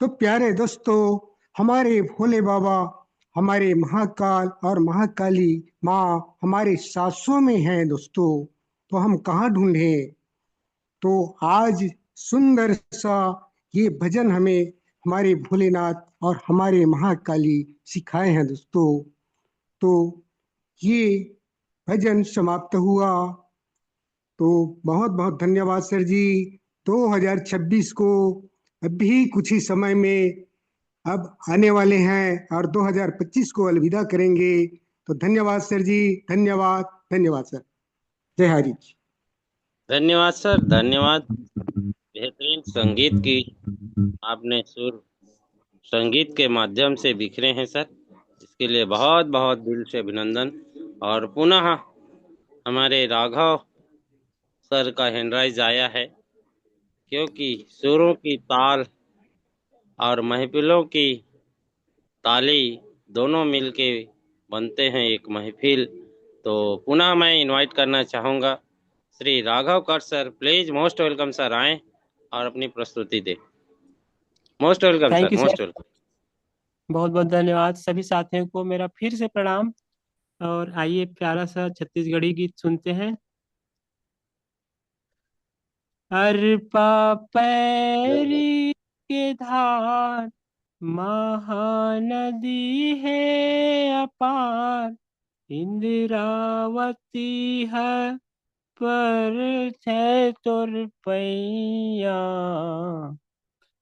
तो प्यारे दोस्तों, हमारे भोले बाबा, हमारे महाकाल और महाकाली माँ हमारे सासों में हैं दोस्तों। तो हम कहाँ ढूंढें? तो आज सुंदर सा ये भजन हमें हमारे भोलेनाथ और हमारे महाकाली सिखाए हैं दोस्तों। तो ये भजन समाप्त हुआ। तो बहुत बहुत धन्यवाद सर जी। 2026 को अभी कुछ ही समय में अब आने वाले हैं और 2025 को अलविदा करेंगे। तो धन्यवाद सर जी, धन्यवाद, धन्यवाद सर। जय हरि जी। धन्यवाद सर, धन्यवाद। बेहतरीन संगीत की आपने सुर संगीत के माध्यम से बिखरे हैं सर, इसके लिए बहुत बहुत दिल से अभिनंदन। और पुनः हमारे राघव सर का हैंडराइज आया है, क्योंकि सुरों की ताल और महफिलों की ताली दोनों मिलके बनते हैं एक महफिल। तो पुनः मैं इनवाइट करना चाहूँगा श्री राघव कर sir, please most welcome sir, आएँ और अपनी प्रस्तुति दें। Most welcome thank sir, you most sir, welcome. बहुत बहुत धन्यवाद। सभी साथियों को मेरा फिर से प्रणाम। और आइए प्यारा सा छत्तीसगढ़ी गीत सुनते हैं। अरपा पैरी के धार, महानदी है अपार, इंद्रावती है पर है तुर पैया,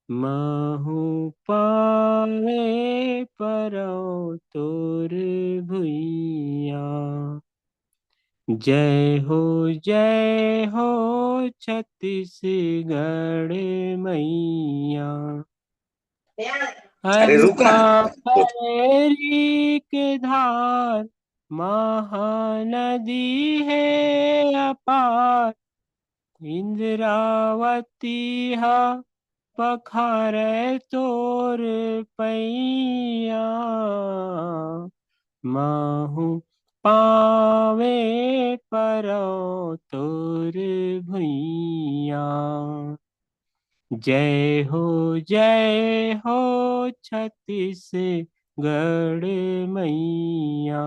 महू पावे परो तुर भुइया। जय हो छत्तीसगढ़ मैया। अरे रुक ना। अरपा पैरी के धार, महानदी है अपार, इंद्रावती हा पखारे तोर पैया, महू पावे परो तोर भुइया। जय हो छत्तीसगढ़ मैया।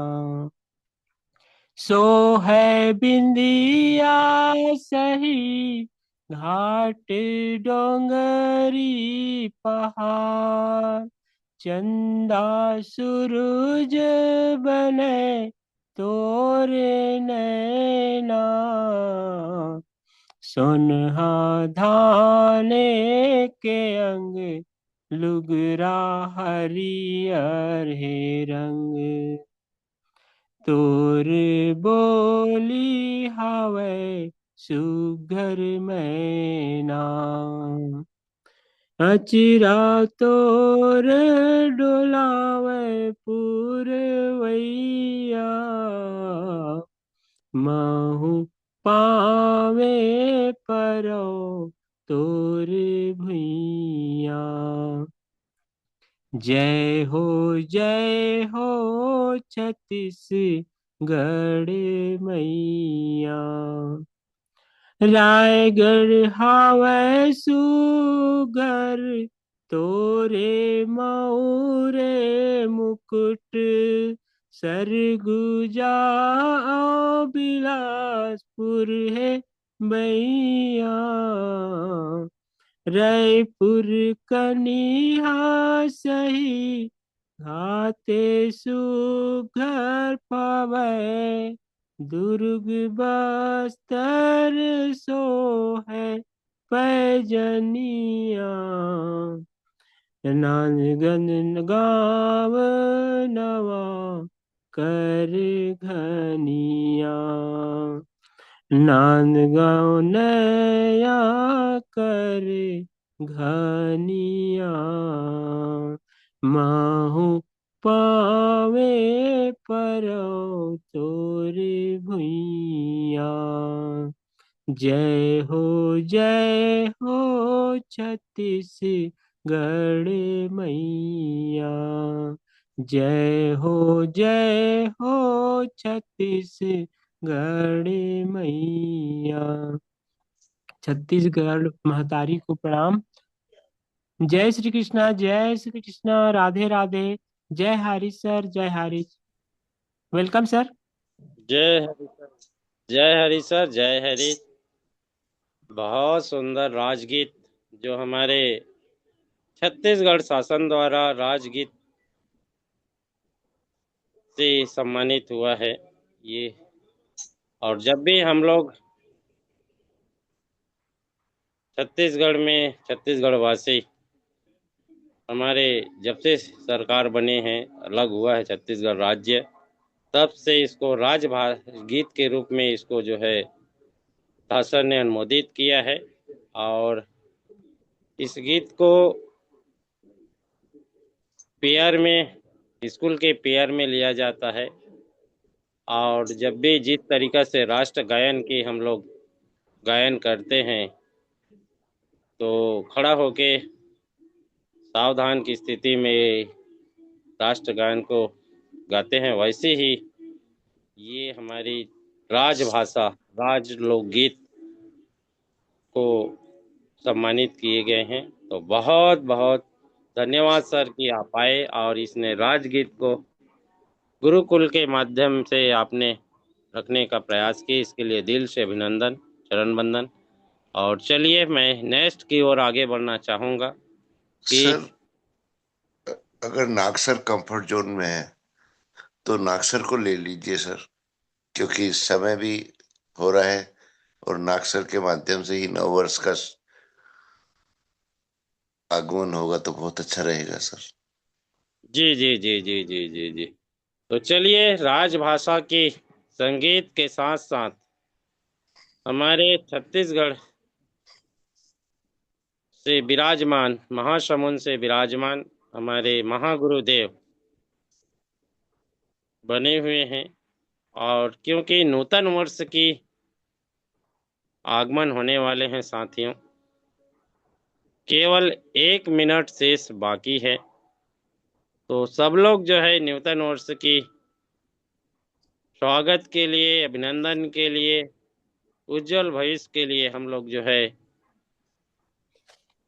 सो है बिंदिया सही, घाट डोंगरी पहाड़, चंदा सूरज बने तोरे नैना, सोनहा धाने के अंग, लुगरा हरियर हे रंग, तोर बोली हावे सुघर मैना, अचिरा तोर डोलावे पुरवैया, महू पावे परो तोर भुइया। जय हो छत्तीसगढ़ मैया। रायगढ़ हावै सुघर, तोरे मऊरे मुकुट, सरगुजा बिलासपुर है मैया, रायपुर कनिहा सही, घाते सुघर पावै, दुर्ग बस्तर सो है पैजनिया, नानगंज गाँव नवा कर घनिया, नांदगांव नया कर घनिया, माहू पावे परो तोरे भुइया। जय हो छत्तीसगढ़ मैया, जय हो छत्तीसगढ़ मैया। छत्तीसगढ़ महतारी को प्रणाम। जय श्री कृष्णा, राधे राधे। जय हरीश सर, जय हरीश। Welcome sir. जय हरि सर, जय हरि सर, जय हरि। बहुत सुंदर राजगीत जो हमारे छत्तीसगढ़ शासन द्वारा राजगीत से सम्मानित हुआ है ये। और जब भी हम लोग छत्तीसगढ़ में, छत्तीसगढ़ वासी हमारे जब से सरकार बने हैं, अलग हुआ है छत्तीसगढ़ राज्य, तब से इसको गीत के रूप में इसको जो है शासन ने अनुमोदित किया है। और इस गीत को पेयर में, स्कूल के पेयर में लिया जाता है। और जब भी जिस तरीका से राष्ट्र गायन की हम लोग गायन करते हैं तो खड़ा होके सावधान की स्थिति में राष्ट्र गायन को गाते हैं, वैसे ही ये हमारी राजभाषा, राज लोकगीत को सम्मानित किए गए हैं। तो बहुत बहुत धन्यवाद सर कि आप आए और इसने राजगीत को गुरुकुल के माध्यम से आपने रखने का प्रयास किया, इसके लिए दिल से अभिनंदन, चरण बंदन। और चलिए मैं नेक्स्ट की ओर आगे बढ़ना चाहूँगा कि सर अगर नागसर कंफर्ट जोन में है तो नागसर को ले लीजिए सर, क्योंकि समय भी हो रहा है और नागसर के माध्यम से ही नववर्ष का आगमन होगा तो बहुत अच्छा रहेगा सर। जी जी जी जी जी जी जी। तो चलिए राजभाषा की संगीत के साथ साथ हमारे छत्तीसगढ़ से विराजमान, महासमुंद से विराजमान हमारे महागुरुदेव बने हुए हैं। और क्योंकि नूतन वर्ष की आगमन होने वाले हैं साथियों, केवल 1 मिनट शेष बाकी है। तो सब लोग जो है नूतन वर्ष की स्वागत के लिए, अभिनंदन के लिए, उज्जवल भविष्य के लिए हम लोग जो है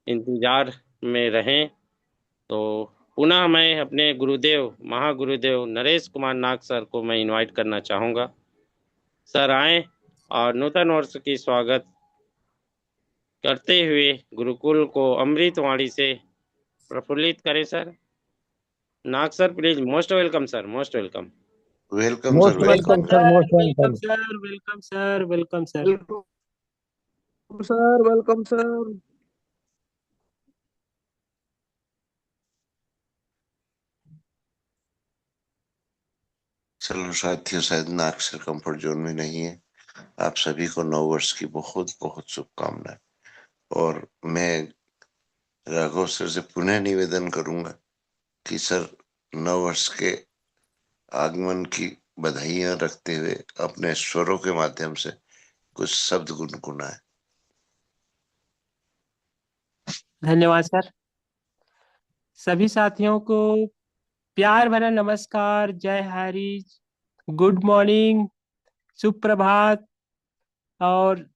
इंतजार में रहें। तो पुनः मैं अपने गुरुदेव, महागुरुदेव नरेश कुमार नाग सर को मैं इनवाइट करना चाहूँगा। सर आएं और नूतन वर्ष की स्वागत करते हुए गुरुकुल को अमृतवाणी से प्रफुल्लित करें। Sir Nag sir please, most welcome sir, most welcome. Welcome sir, welcome welcome. Sir, welcome sir, welcome sir, welcome sir. Sir welcome sir. चलो साथियों, शायद नागसर कंफर्ट जोन में नहीं है। आप सभी को नववर्ष की बहुत बहुत शुभकामनाएं। और मैं राघव सर से पुनः निवेदन करूंगा कि सर नववर्ष के आगमन की बधाइयां रखते हुए अपने स्वरों के माध्यम से कुछ शब्द गुनगुनाएं। धन्यवाद सर। सभी साथियों को प्यार भरा नमस्कार, जय हरीश, गुड मॉर्निंग, सुप्रभात और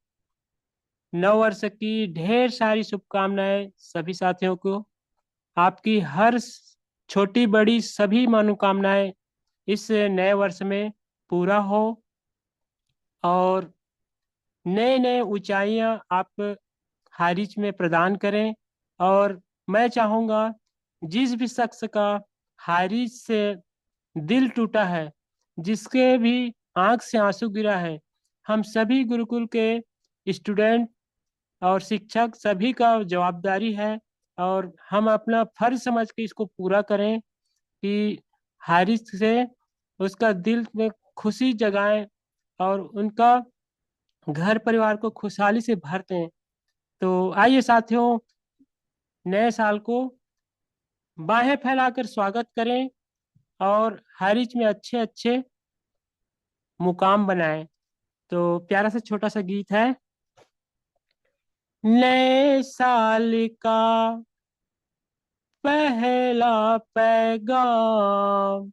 नववर्ष की ढेर सारी शुभकामनाएं सभी साथियों को। आपकी हर छोटी बड़ी सभी मनोकामनाएं इस नए वर्ष में पूरा हो और नए नए ऊंचाइयां आप हारिज में प्रदान करें। और मैं चाहूँगा जिस भी शख्स का हारिज से दिल टूटा है, जिसके भी आंख से आंसू गिरा है, हम सभी गुरुकुल के स्टूडेंट और शिक्षक सभी का जवाबदारी है और हम अपना फर्ज समझ के इसको पूरा करें कि हारिज से उसका दिल में खुशी जगाएं और उनका घर परिवार को खुशहाली से भर दें। तो आइए साथियों, नए साल को बाहें फैलाकर स्वागत करें और हरिच में अच्छे अच्छे मुकाम बनाएं। तो प्यारा सा छोटा सा गीत है। नए साल का पहला पैगाम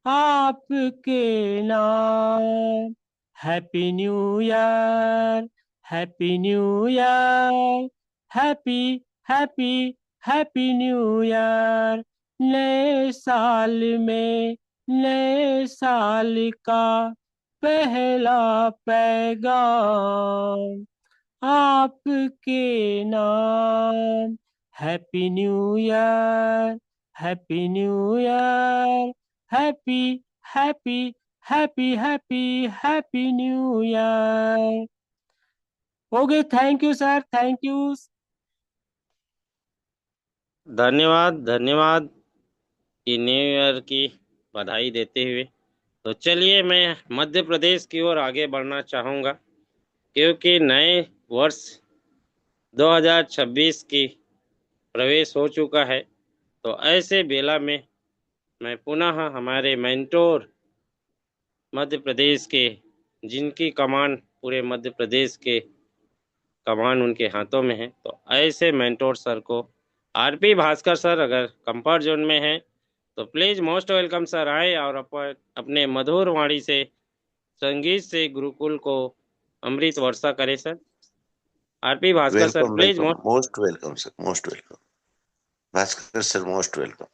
आपके नाम, happy new year, happy new year, happy happy happy new year. नए साल में नए साल का पहला पैगाम आपके नाम, happy new year, happy new year, happy happy happy happy happy new year. Okay, thank you sir, thank you. धन्यवाद धन्यवाद कि न्यू ईयर की बधाई देते हुए। तो चलिए मैं मध्य प्रदेश की ओर आगे बढ़ना चाहूँगा, क्योंकि नए वर्ष 2026 की प्रवेश हो चुका है। तो ऐसे बेला में मैं पुनः हमारे मेंटोर मध्य प्रदेश के, जिनकी कमान पूरे मध्य प्रदेश के कमान उनके हाथों में है, तो ऐसे मेंटोर सर को आरपी भास्कर सर अगर कंफर्ट जोन में है तो प्लीज मोस्ट वेलकम सर आए और अपने मधुर वाणी से संगीत से गुरुकुल को अमृत वर्षा करे sir. RP Bhaskar sir welcome please. Welcome, most welcome sir, most welcome Bhaskar sir, most welcome.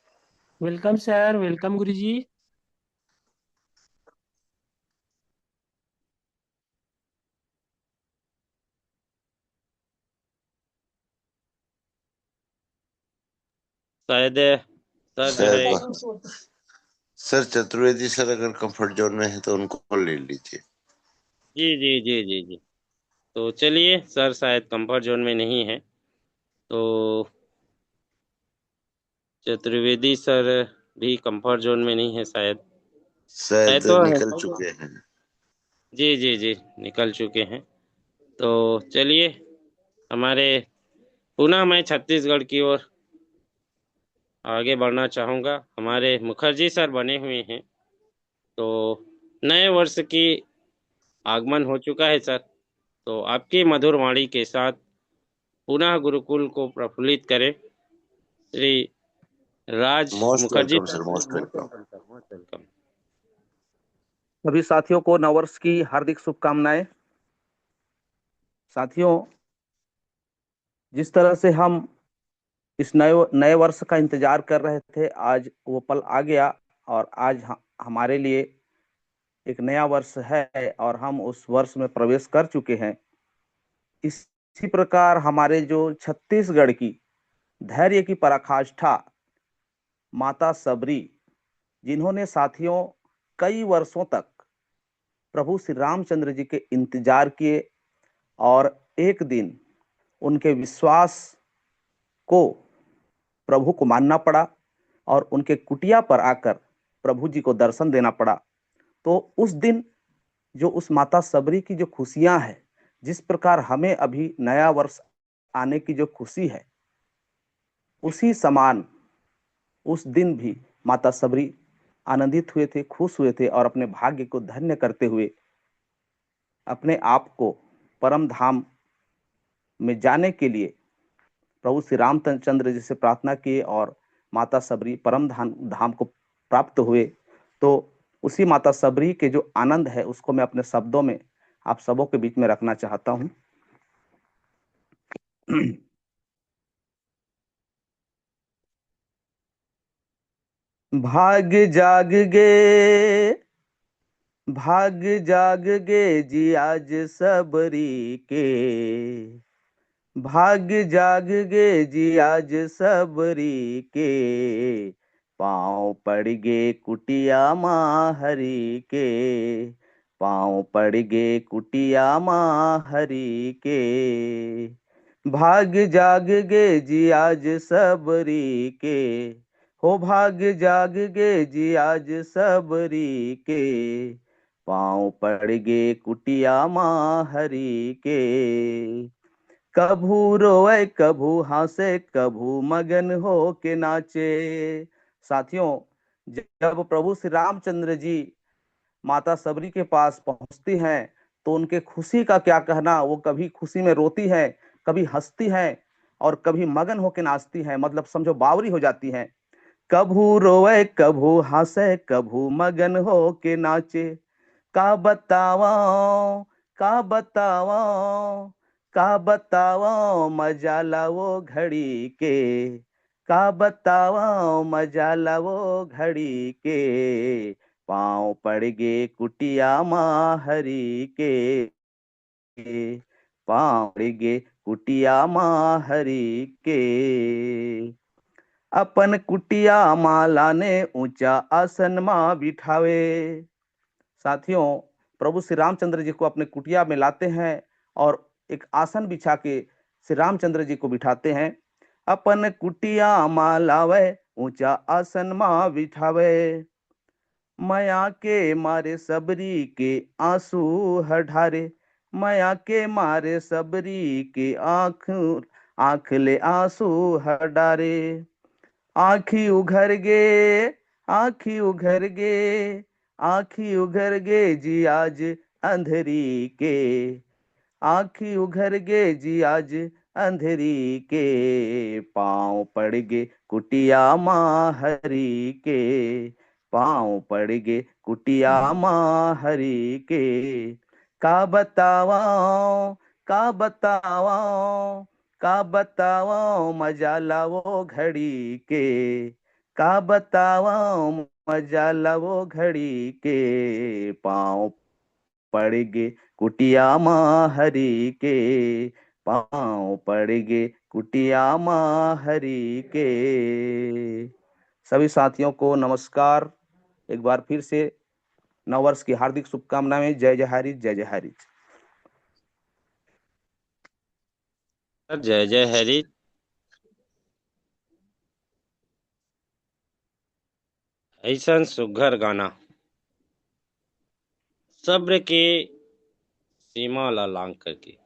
Welcome sir, welcome guruji. शायद सर जो है सर चतुर्वेदी सर अगर कंफर्ट जोन में है तो उनको ले लीजिए। जी जी जी जी जी। तो चलिए, सर शायद कंफर्ट जोन में नहीं है, तो चतुर्वेदी सर भी कंफर्ट जोन में नहीं है शायद। शायद तो निकल चुके हैं। जी जी जी, निकल चुके हैं। तो चलिए, हमारे पुनः मैं छत्तीसगढ़ की ओर आगे बढ़ना चाहूँगा। हमारे मुखर्जी सर बने हुए हैं। तो नए वर्ष की आगमन हो चुका है सर, तो आपकी मधुर वाणी के साथ पुनः गुरुकुल को प्रफुल्लित करें Shri Raj most Mukherjee welcome sir, most welcome. Welcome. सभी साथियों को नववर्ष की हार्दिक शुभकामनाएं। साथियों, जिस तरह से हम इस नए वर्ष का इंतजार कर रहे थे, आज वो पल आ गया और आज हमारे लिए एक नया वर्ष है और हम उस वर्ष में प्रवेश कर चुके हैं। इसी प्रकार हमारे जो छत्तीसगढ़ की धैर्य की पराकाष्ठा माता सबरी, जिन्होंने साथियों कई वर्षों तक प्रभु श्री रामचंद्र जी के इंतजार किए और एक दिन उनके विश्वास को प्रभु को मानना पड़ा और उनके कुटिया पर आकर प्रभु जी को दर्शन देना पड़ा। तो उस दिन जो उस माता सबरी की जो खुशियां हैं, जिस प्रकार हमें अभी नया वर्ष आने की जो खुशी है, उसी समान उस दिन भी माता सबरी आनंदित हुए थे, खुश हुए थे और अपने भाग्य को धन्य करते हुए अपने आप को परम धाम में जाने के लिए प्रभु श्री रामचंद्र जी से प्रार्थना किए और माता सबरी परम धाम को प्राप्त हुए। तो उसी माता सबरी के जो आनंद है उसको मैं अपने शब्दों में आप सबों के बीच में रखना चाहता हूं। भाग्य जाग गे जी आज सबरी के, भाग्य जाग गे जी आज सबरी के, पाँव पड़ गे कुटिया माँ हरि के, पाँव पड़ गे कुटिया माँ हरि के, भाग्य जाग गे जी आज सबरी के, हो भाग्य जाग गे जी आज सबरी के, पाँव पड़ गे कुटिया माँ हरि के। कभू रोए कभू हंसे कभू मगन हो के नाचे। साथियों, जब प्रभु श्री रामचंद्र जी माता सबरी के पास पहुंचती हैं तो उनके खुशी का क्या कहना। वो कभी खुशी में रोती है, कभी हंसती है और कभी मगन होके नाचती है, मतलब समझो बावरी हो जाती हैं। कभू रोए कभू हंसे कभू मगन हो के नाचे। का बतावा का बतावा का बतावा मजा लावो घड़ी के। का बतावा मजा लावो घड़ी के, पाँव पड़ गे कुटिया माँ हरि के। पाँव पड़ गे कुटिया माँ हरि के। अपन कुटिया माला ने ऊंचा आसन माँ बिठावे। साथियों, प्रभु श्री रामचंद्र जी को अपने कुटिया में लाते हैं और एक आसन बिछा के श्री रामचंद्र जी को बिठाते हैं। अपन कुटिया माँ लावे ऊंचा आसन माँ बिठावे। माया के मारे सबरी के आंसू हढारे। माया के मारे सबरी के आंख आंख ले आंसू हडारे। आखी उघर गे आखी उघर गे आखी उघर गे जी आज अंधेरी के। आखी उघर गे जी आज अंधेरी के, पाँव पड़ गे कुटिया माँ हरि के। पाँव पड़ गे कुटिया माँ हरि के। का बतावा का बतावा का बतावा मजा लावो घड़ी के। का बतावा मजा लावो घड़ी के, पाँव पड़ गे कुटिया माँ हरि के। पाँव पड़ गे कुटिया माँ हरि के। सभी साथियों को नमस्कार। एक बार फिर से नववर्ष की हार्दिक शुभकामनाएं। जय जय हरि जय जय हरि। जय जय हरि। ऐसा सुघर गाना सब्र के सीमा ला लांग करके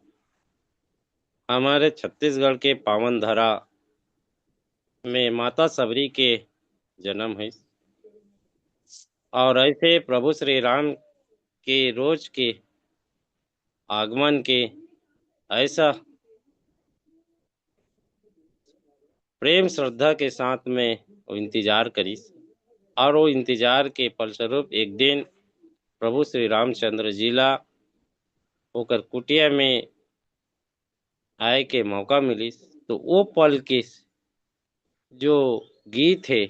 हमारे छत्तीसगढ़ के पावन धरा में माता सबरी के जन्म है। और ऐसे प्रभु श्री राम के रोज के आगमन के ऐसा प्रेम श्रद्धा के साथ में वो इंतजार करीस। और वो इंतजार के फलस्वरूप एक दिन प्रभु श्री रामचंद्र जिला होकर कुटिया में आए के मौका मिलिस। तो वो पल के जो गीत है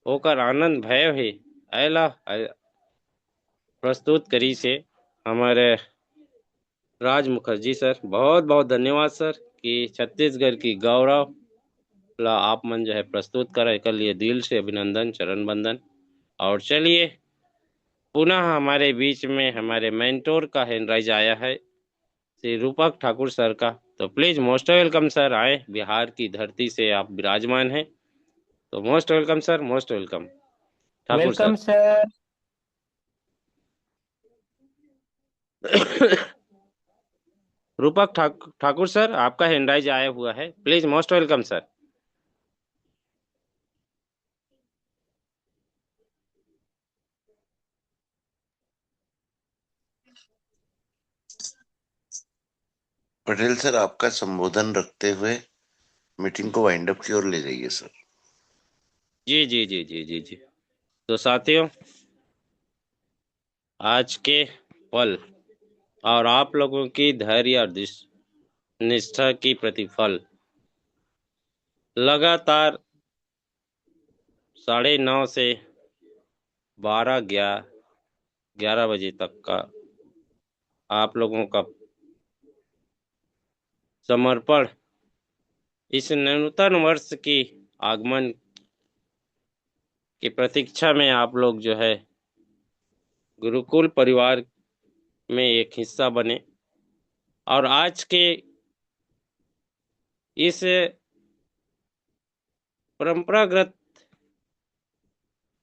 होकर आनंद भय है ऐला प्रस्तुत करी से हमारे राज मुखर्जी सर। बहुत बहुत धन्यवाद सर कि छत्तीसगढ़ की गौरव ला आप मन जो है प्रस्तुत कर एक लिए दिल से अभिनंदन चरण बंदन। और चलिए पुनः हमारे बीच में हमारे मेंटोर का हैंडराइज आया है श्री रूपक ठाकुर सर का। तो प्लीज मोस्ट वेलकम सर, आए बिहार की धरती से आप विराजमान हैं। तो most welcome sir, most welcome Thakur welcome sir. रूपक ठाकुर सर, आपका हैंडराइज आया हुआ है, please most welcome sir. Patel sir, आपका संबोधन रखते हुए मीटिंग को वाइंड अप की ओर ले जाइए सर। जी जी जी जी जी जी। तो साथियों, आज के पल और आप लोगों की धैर्य और निष्ठा की प्रतिफल लगातार 9:30 से 11 बजे तक का आप लोगों का समर्पण इस नूतन वर्ष की आगमन की प्रतीक्षा में आप लोग जो है गुरुकुल परिवार में एक हिस्सा बने। और आज के इस परंपरागत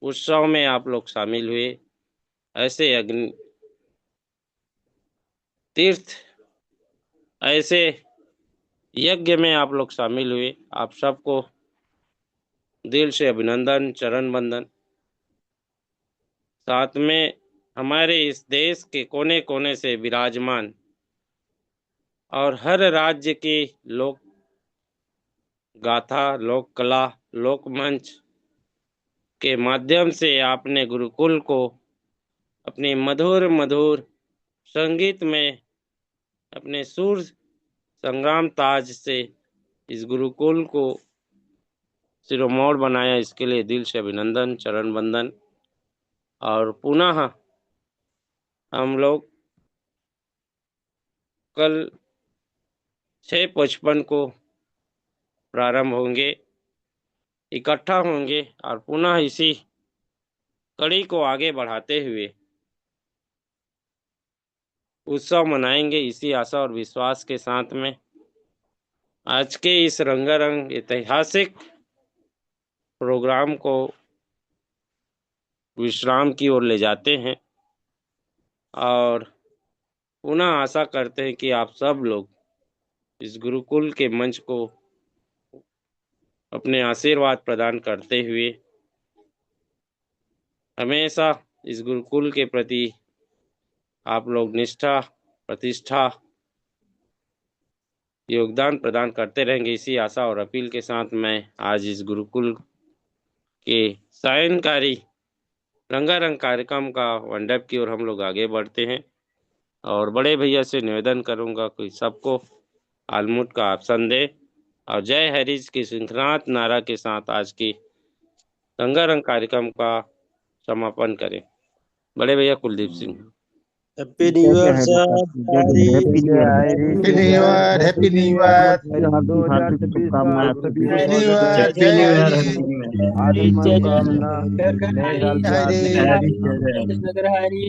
उत्सव में आप लोग शामिल हुए, ऐसे अग्नि तीर्थ, ऐसे यज्ञ में आप लोग शामिल हुए। आप सबको दिल से अभिनंदन, चरण वंदन। साथ में हमारे इस देश के कोने कोने से विराजमान और हर राज्य की लोक गाथा, लोक कला, लोक मंच के माध्यम से आपने गुरुकुल को अपनी मधुर मधुर संगीत में, अपने सुर संग्राम ताज से इस गुरुकुल को सिरोमौर बनाया। इसके लिए दिल से अभिनंदन, चरण वंदन। और पुनः हम लोग कल 6:55 को प्रारंभ होंगे, इकट्ठा होंगे और पुनः इसी कड़ी को आगे बढ़ाते हुए उत्सव मनाएंगे। इसी आशा और विश्वास के साथ में आज के इस रंगारंग ऐतिहासिक प्रोग्राम को विश्राम की ओर ले जाते हैं और पुनः आशा करते हैं कि आप सब लोग इस गुरुकुल के मंच को अपने आशीर्वाद प्रदान करते हुए हमेशा इस गुरुकुल के प्रति आप लोग निष्ठा, प्रतिष्ठा, योगदान प्रदान करते रहेंगे। इसी आशा और अपील के साथ मैं आज इस गुरुकुल के सायंकारी रंगारंग कार्यक्रम का मंडप की ओर हम लोग आगे बढ़ते हैं और बड़े भैया से निवेदन करूंगा कि सबको आलमुट का ऑप्शन दे और जय हरीज की श्रृंखलात्मक नारा के साथ आज की रंगारंग कार्यक्रम का समापन करें। बड़े भैया Kuldeep Singh. Happy new year sir. Happy new year, happy new year, 2026 शुभकामनाएं सभी को। हैप्पी न्यू ईयर, हार्दिक शुभकामना। हरी, नए साल की हार्दिक कृष्ण हरी।